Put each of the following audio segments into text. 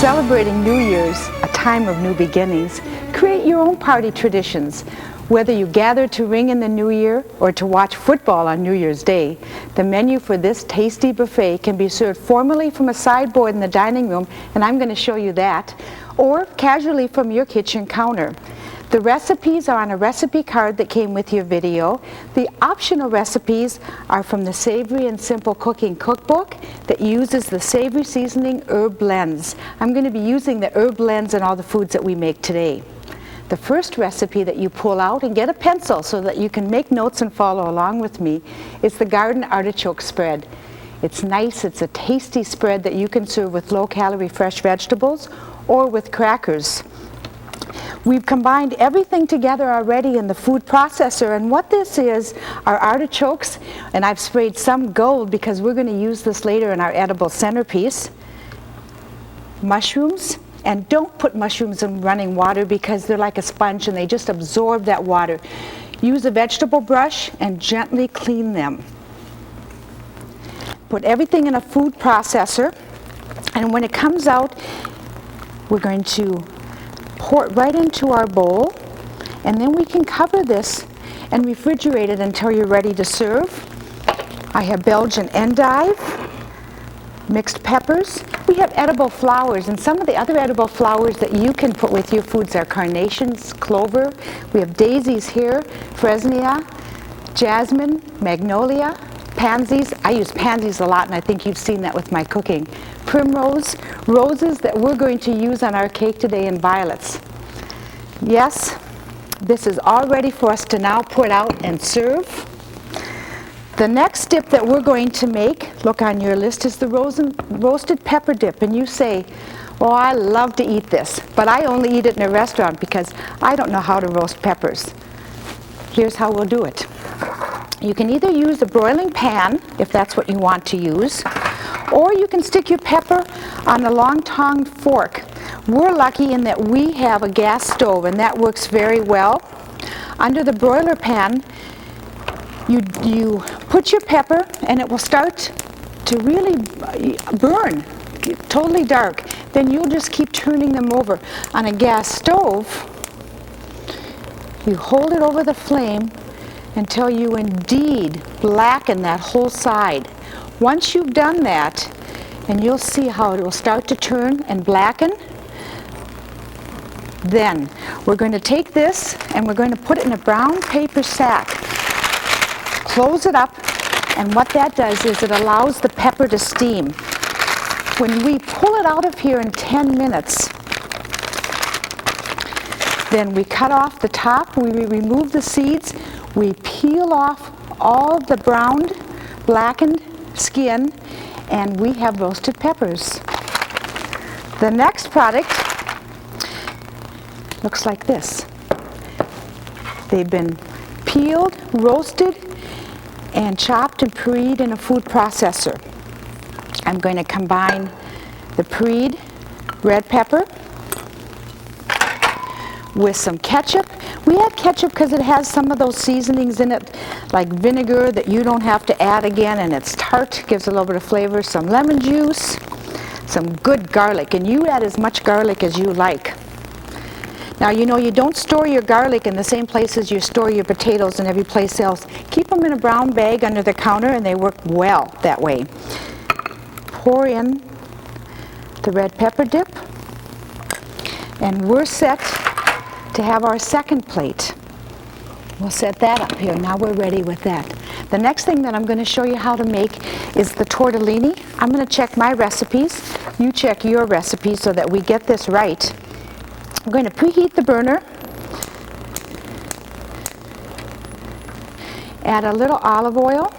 Celebrating New Year's, a time of new beginnings, create your own party traditions. Whether you gather to ring in the new year or to watch football on New Year's Day, the menu for this tasty buffet can be served formally from a sideboard in the dining room, and I'm going to show you that, or casually from your kitchen counter. The recipes are on a recipe card that came with your video. The optional recipes are from the Savory and Simple Cooking Cookbook that uses the savory seasoning herb blends. I'm going to be using the herb blends in all the foods that we make today. The first recipe that you pull out, and get a pencil so that you can make notes and follow along with me, is the garden artichoke spread. It's nice, it's a tasty spread that you can serve with low-calorie fresh vegetables or with crackers. We've combined everything together already in the food processor, and what this is are artichokes, and I've sprayed some gold because we're going to use this later in our edible centerpiece, mushrooms, and don't put mushrooms in running water because they're like a sponge and they just absorb that water. Use a vegetable brush and gently clean them. Put everything in a food processor, and when it comes out, we're going to pour it right into our bowl, and then we can cover this and refrigerate it until you're ready to serve. I have Belgian endive, mixed peppers. We have edible flowers, and some of the other edible flowers that you can put with your foods are carnations, clover. We have daisies here, fresnia, jasmine, magnolia, pansies. I use pansies a lot, and I think you've seen that with my cooking. Primrose, roses that we're going to use on our cake today, and violets. Yes, this is all ready for us to now put out and serve. The next dip that we're going to make, look on your list, is the roasted pepper dip. And you say, well, I love to eat this, but I only eat it in a restaurant because I don't know how to roast peppers. Here's how we'll do it. You can either use a broiling pan, if that's what you want to use, or you can stick your pepper on a long-tonged fork. We're lucky in that we have a gas stove, and that works very well. Under the broiler pan, you put your pepper, and it will start to really burn, totally dark. Then you'll just keep turning them over. On a gas stove, you hold it over the flame until you indeed blacken that whole side. Once you've done that, and you'll see how it will start to turn and blacken, then we're going to take this and we're going to put it in a brown paper sack. Close it up, and what that does is it allows the pepper to steam. When we pull it out of here in 10 minutes, then we cut off the top, we remove the seeds, we peel off all the browned, blackened skin, and we have roasted peppers. The next product looks like this. They've been peeled, roasted, and chopped and pureed in a food processor. I'm going to combine the pureed red pepper with some ketchup. We add ketchup because it has some of those seasonings in it, like vinegar that you don't have to add again, and it's tart, gives a little bit of flavor, some lemon juice, some good garlic, and you add as much garlic as you like. Now, you know, you don't store your garlic in the same place as you store your potatoes and every place else. Keep them in a brown bag under the counter, and they work well that way. Pour in the red pepper dip, and we're set to have our second plate. We'll set that up here. Now we're ready with that. The next thing that I'm going to show you how to make is the tortellini. I'm going to check my recipes. You check your recipes so that we get this right. I'm going to preheat the burner. Add a little olive oil.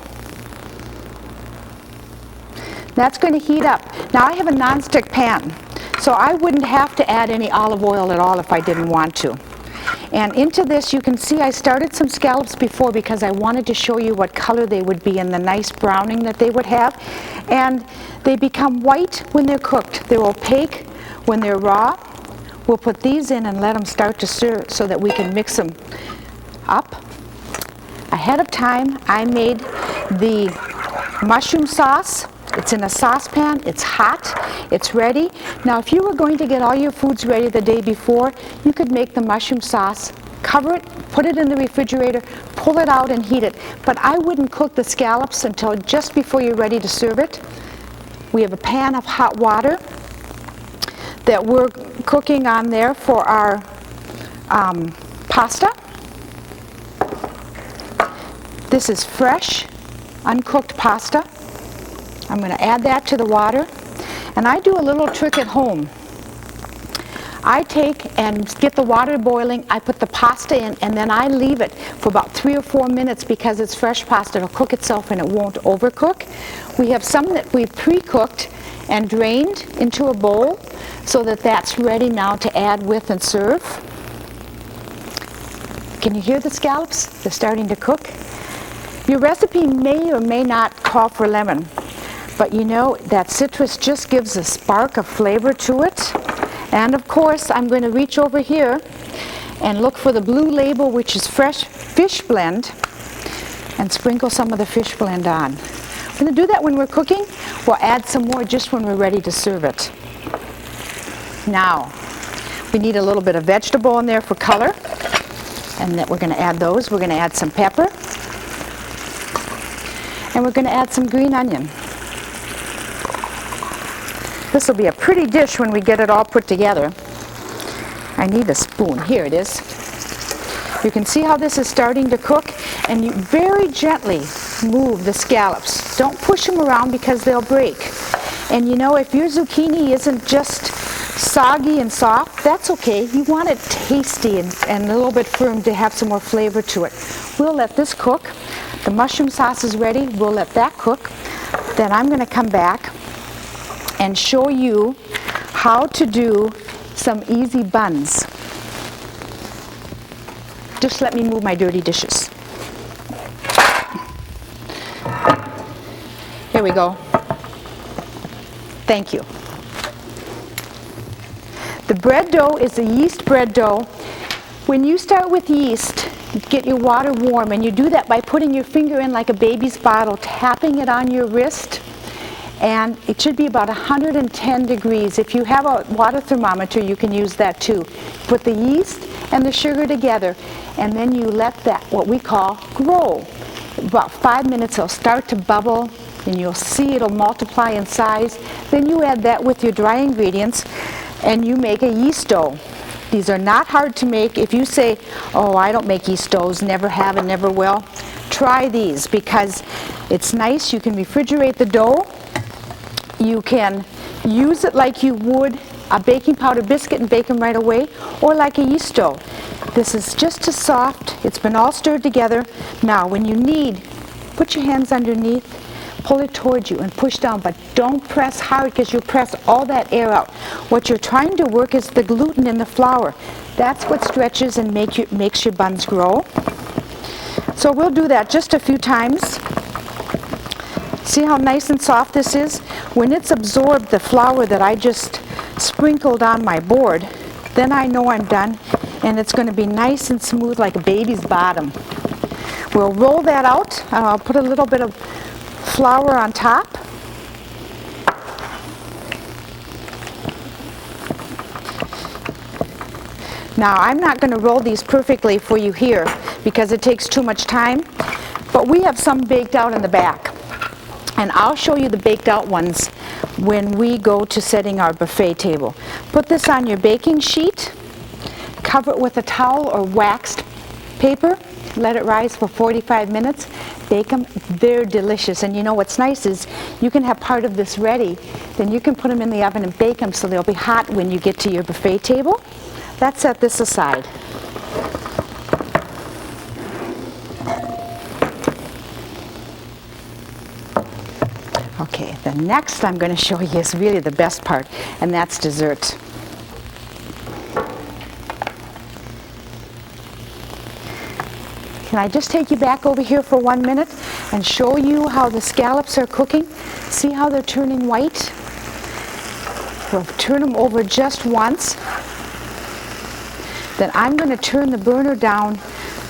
That's going to heat up. Now I have a nonstick pan, so I wouldn't have to add any olive oil at all if I didn't want to. And into this, you can see I started some scallops before because I wanted to show you what color they would be and the nice browning that they would have. And they become white when they're cooked. They're opaque when they're raw. We'll put these in and let them start to stir so that we can mix them up. Ahead of time, I made the mushroom sauce It's in a saucepan, it's hot, it's ready. Now if you were going to get all your foods ready the day before, you could make the mushroom sauce, cover it, put it in the refrigerator, pull it out and heat it. But I wouldn't cook the scallops until just before you're ready to serve it. We have a pan of hot water that we're cooking on there for our pasta. This is fresh, uncooked pasta. I'm going to add that to the water. And I do a little trick at home. I take and get the water boiling, I put the pasta in, and then I leave it for about 3 or 4 minutes because it's fresh pasta. It'll cook itself and it won't overcook. We have some that we've pre-cooked and drained into a bowl so that that's ready now to add with and serve. Can you hear the scallops? They're starting to cook. Your recipe may or may not call for lemon, but you know that citrus just gives a spark of flavor to it. And of course, I'm going to reach over here and look for the blue label, which is fresh fish blend, and sprinkle some of the fish blend on. We're going to do that when we're cooking. We'll add some more just when we're ready to serve it. Now, we need a little bit of vegetable in there for color, and that we're going to add those. We're going to add some pepper, and we're going to add some green onion. This will be a pretty dish when we get it all put together. I need a spoon. Here it is. You can see how this is starting to cook, and you very gently move the scallops. Don't push them around because they'll break. And you know, if your zucchini isn't just soggy and soft, that's okay. You want it tasty and a little bit firm to have some more flavor to it. We'll let this cook. The mushroom sauce is ready. We'll let that cook. Then I'm going to come back and show you how to do some easy buns. Just let me move my dirty dishes. Here we go. Thank you. The bread dough is a yeast bread dough. When you start with yeast, get your water warm, and you do that by putting your finger in like a baby's bottle, tapping it on your wrist, and it should be about 110 degrees. If you have a water thermometer, you can use that too. Put the yeast and the sugar together, and then you let that, what we call, grow. About 5 minutes, it'll start to bubble, and you'll see it'll multiply in size. Then you add that with your dry ingredients, and you make a yeast dough. These are not hard to make. If you say, oh, I don't make yeast doughs, never have and never will, try these because it's nice. You can refrigerate the dough. You can use it like you would a baking powder biscuit and bake them right away, or like a yeast dough. This is just as soft. It's been all stirred together. Now, when you need, put your hands underneath, pull it towards you and push down, but don't press hard because you'll press all that air out. What you're trying to work is the gluten in the flour. That's what stretches and makes your buns grow. So we'll do that just a few times. See how nice and soft this is? When it's absorbed the flour that I just sprinkled on my board, then I know I'm done, and it's going to be nice and smooth like a baby's bottom. We'll roll that out. I'll put a little bit of flour on top. Now, I'm not going to roll these perfectly for you here because it takes too much time, but we have some baked out in the back. And I'll show you the baked out ones when we go to setting our buffet table. Put this on your baking sheet, cover it with a towel or waxed paper, let it rise for 45 minutes, bake them. They're delicious. And you know what's nice is you can have part of this ready, then you can put them in the oven and bake them so they'll be hot when you get to your buffet table. Let's set this aside. Okay, the next I'm going to show you is really the best part, and that's dessert. Can I just take you back over here for 1 minute and show you how the scallops are cooking? See how they're turning white? We'll turn them over just once. Then I'm going to turn the burner down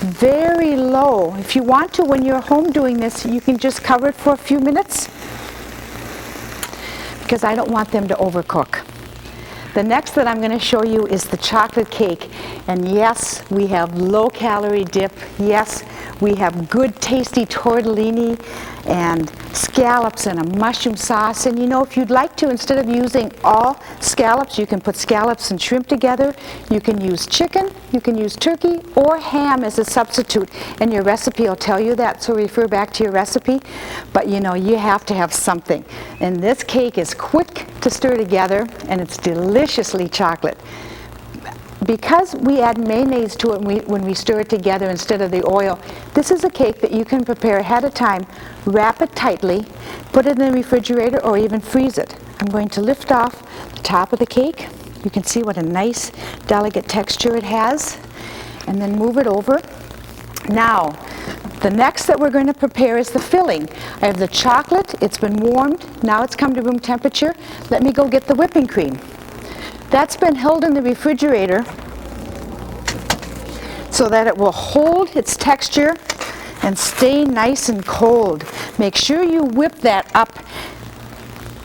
very low. If you want to, when you're home doing this, you can just cover it for a few minutes. because I don't want them to overcook. The next that I'm going to show you is the chocolate cake. And yes, we have low-calorie dip. Yes, we have good tasty tortellini and scallops and a mushroom sauce. And you know, if you'd like to, instead of using all scallops, you can put scallops and shrimp together. You can use chicken, you can use turkey, or ham as a substitute. And your recipe will tell you that, so refer back to your recipe. But you know, you have to have something. And this cake is quick to stir together, and it's deliciously chocolate. Because we add mayonnaise to it when we stir it together instead of the oil, this is a cake that you can prepare ahead of time, wrap it tightly, put it in the refrigerator, or even freeze it. I'm going to lift off the top of the cake. You can see what a nice, delicate texture it has, and then move it over. Now, the next that we're going to prepare is the filling. I have the chocolate, it's been warmed, now it's come to room temperature. Let me go get the whipping cream. That's been held in the refrigerator so that it will hold its texture and stay nice and cold. Make sure you whip that up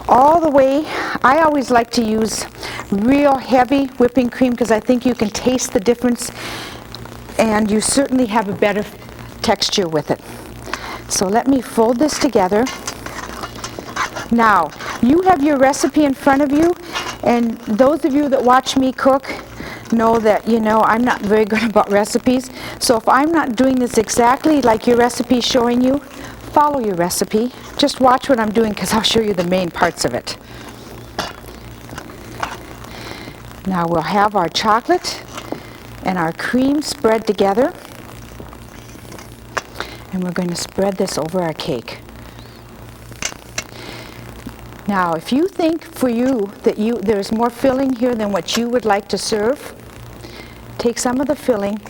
all the way. I always like to use real heavy whipping cream because I think you can taste the difference, and you certainly have a better texture with it. So let me fold this together. Now, you have your recipe in front of you, and those of you that watch me cook know that, you know, I'm not very good about recipes. So if I'm not doing this exactly like your recipe is showing you, follow your recipe. Just watch what I'm doing because I'll show you the main parts of it. Now we'll have our chocolate and our cream spread together, and we're going to spread this over our cake. Now, if you think for you that there's more filling here than what you would like to serve, take some of the filling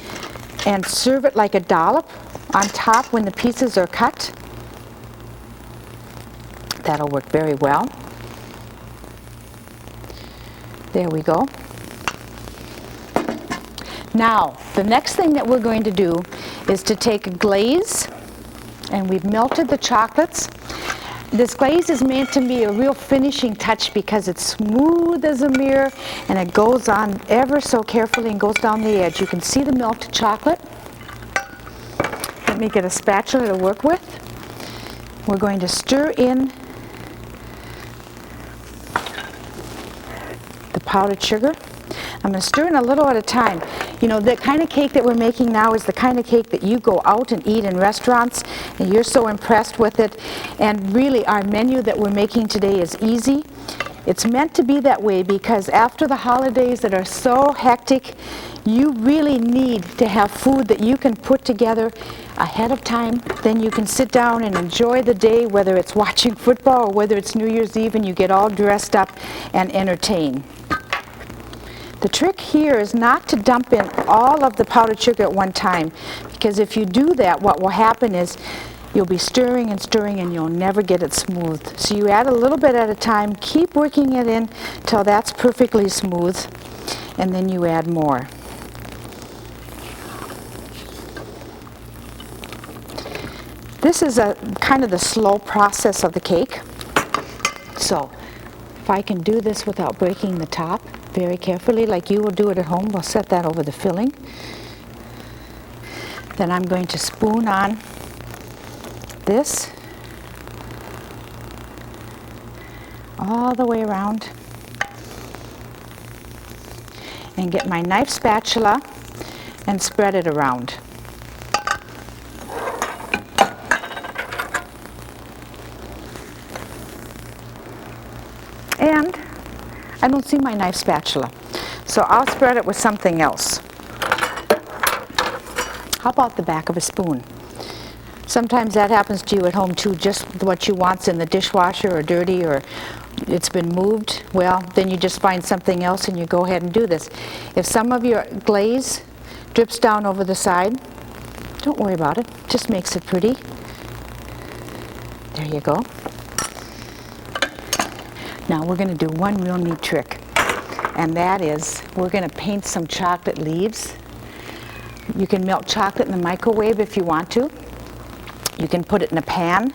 and serve it like a dollop on top when the pieces are cut. That'll work very well. There we go. Now, the next thing that we're going to do is to take a glaze, and we've melted the chocolates. This glaze is meant to be a real finishing touch because it's smooth as a mirror, and it goes on ever so carefully and goes down the edge. You can see the melted chocolate. Let me get a spatula to work with. We're going to stir in the powdered sugar. I'm going to stir in a little at a time. You know, the kind of cake that we're making now is the kind of cake that you go out and eat in restaurants, and you're so impressed with it. And really, our menu that we're making today is easy. It's meant to be that way because after the holidays that are so hectic, you really need to have food that you can put together ahead of time. Then you can sit down and enjoy the day, whether it's watching football or whether it's New Year's Eve and you get all dressed up and entertain. The trick here is not to dump in all of the powdered sugar at one time, because if you do that, what will happen is you'll be stirring and stirring and you'll never get it smooth. So you add a little bit at a time, keep working it in till that's perfectly smooth, and then you add more. This is a kind of the slow process of the cake. So if I can do this without breaking the top very carefully, like you will do it at home, we'll set that over the filling. Then I'm going to spoon on this all the way around and get my knife spatula and spread it around. And I don't see my knife spatula, so I'll spread it with something else. How about the back of a spoon? Sometimes that happens to you at home too, just what you want's in the dishwasher or dirty or it's been moved. Well, then you just find something else and you go ahead and do this. If some of your glaze drips down over the side, don't worry about it, just makes it pretty. There you go. Now we're going to do one real neat trick, and that is we're going to paint some chocolate leaves. You can melt chocolate in the microwave if you want to. You can put it in a pan,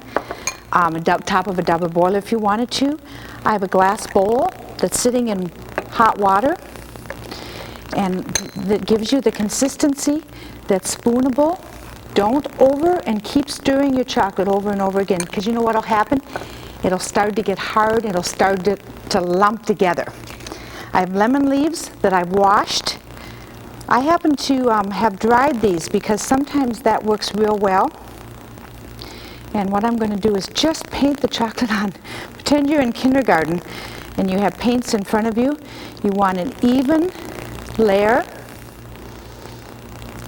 top of a double boiler if you wanted to. I have a glass bowl that's sitting in hot water, and that gives you the consistency that's spoonable. Don't over and keep stirring your chocolate over and over again, because you know what will happen? It'll start to get hard, it'll start to lump together. I have lemon leaves that I've washed. I happen to have dried these because sometimes that works real well. And what I'm going to do is just paint the chocolate on. Pretend you're in kindergarten and you have paints in front of you. You want an even layer.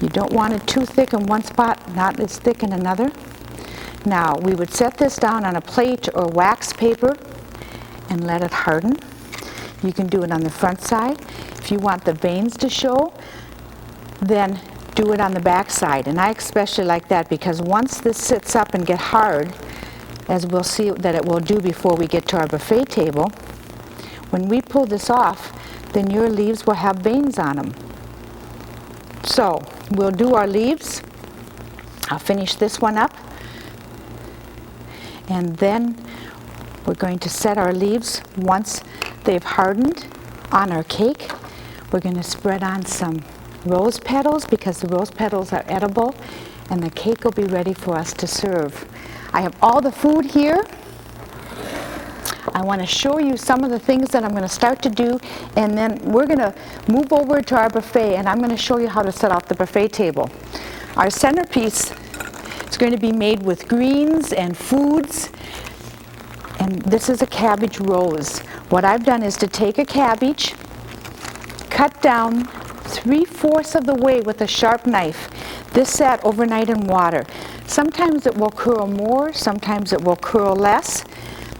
You don't want it too thick in one spot, not as thick in another. Now, we would set this down on a plate or wax paper and let it harden. You can do it on the front side. If you want the veins to show, then do it on the back side. And I especially like that because once this sits up and get hard, as we'll see that it will do before we get to our buffet table, when we pull this off, then your leaves will have veins on them. So we'll do our leaves. I'll finish this one up. And then we're going to set our leaves once they've hardened on our cake. We're going to spread on some rose petals because the rose petals are edible, and the cake will be ready for us to serve. I have all the food here. I want to show you some of the things that I'm going to start to do, and then we're going to move over to our buffet, and I'm going to show you how to set out the buffet table. Our centerpiece is going to be made with greens and foods, and this is a cabbage rose. What I've done is to take a cabbage, cut down 3/4 of the way with a sharp knife. This sat overnight in water. Sometimes it will curl more, sometimes it will curl less,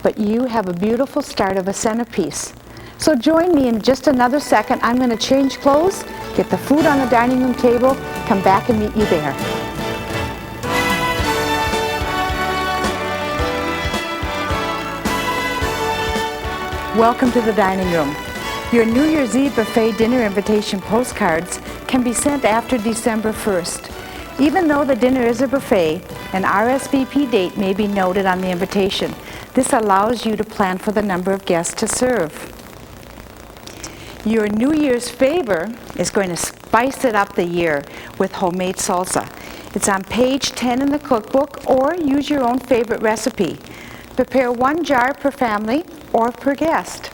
but you have a beautiful start of a centerpiece. So join me in just another second. I'm going to change clothes, get the food on the dining room table, come back and meet you there. Welcome to the dining room. Your New Year's Eve buffet dinner invitation postcards can be sent after December 1st. Even though the dinner is a buffet, an RSVP date may be noted on the invitation. This allows you to plan for the number of guests to serve. Your New Year's favor is going to spice it up the year with homemade salsa. It's on page 10 in the cookbook, or use your own favorite recipe. Prepare 1 jar per family or per guest.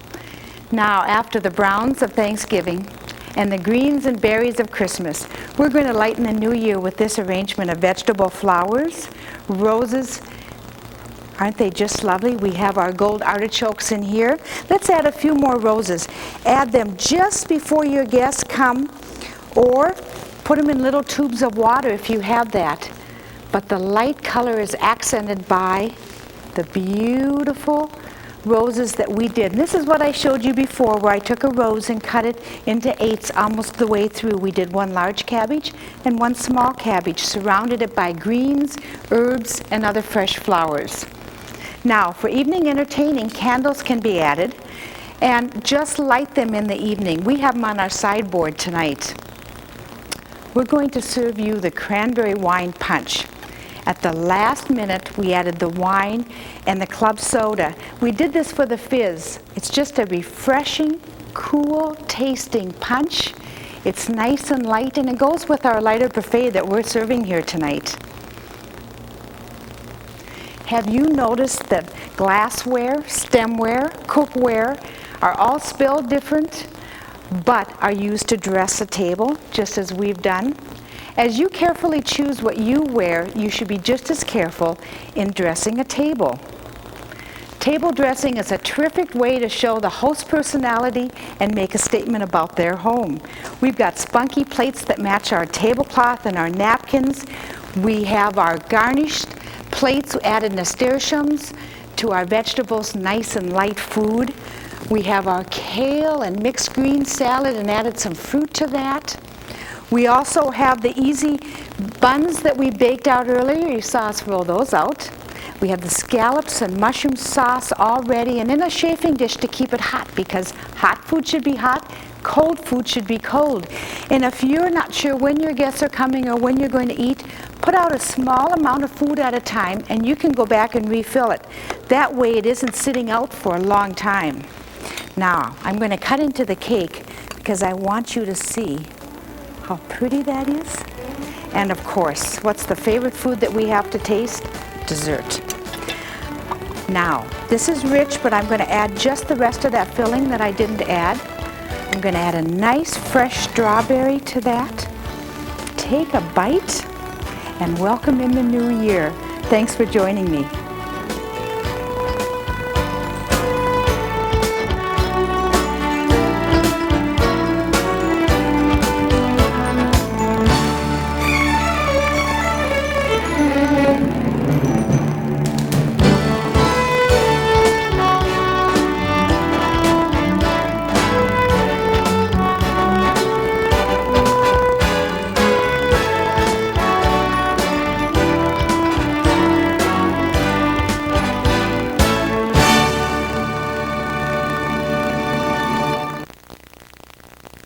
Now, after the browns of Thanksgiving and the greens and berries of Christmas, we're going to lighten the new year with this arrangement of vegetable flowers, roses. Aren't they just lovely? We have our gold artichokes in here. Let's add a few more roses. Add them just before your guests come, or put them in little tubes of water if you have that. But the light color is accented by the beautiful roses that we did. And this is what I showed you before, where I took a rose and cut it into 8s almost the way through. We did 1 large cabbage and 1 small cabbage, surrounded it by greens, herbs, and other fresh flowers. Now, for evening entertaining, candles can be added, and just light them in the evening. We have them on our sideboard tonight. We're going to serve you the cranberry wine punch. At the last minute, we added the wine and the club soda. We did this for the fizz. It's just a refreshing, cool tasting punch. It's nice and light, and it goes with our lighter buffet that we're serving here tonight. Have you noticed that glassware, stemware, cookware are all spelled different, but are used to dress a table, just as we've done? As you carefully choose what you wear, you should be just as careful in dressing a table. Table dressing is a terrific way to show the host personality and make a statement about their home. We've got spunky plates that match our tablecloth and our napkins. We have our garnished plates, added nasturtiums to our vegetables, nice and light food. We have our kale and mixed green salad and added some fruit to that. We also have the easy buns that we baked out earlier. You saw us roll those out. We have the scallops and mushroom sauce all ready, and in a chafing dish to keep it hot, because hot food should be hot, cold food should be cold. And if you're not sure when your guests are coming or when you're going to eat, Put out a small amount of food at a time, and you can go back and refill it. That way it isn't sitting out for a long time. Now, I'm going to cut into the cake because I want you to see how pretty that is. And of course, what's the favorite food that we have to taste? Dessert. Now, this is rich, but I'm going to add just the rest of that filling that I didn't add. I'm going to add a nice fresh strawberry to that. Take a bite and welcome in the new year. Thanks for joining me.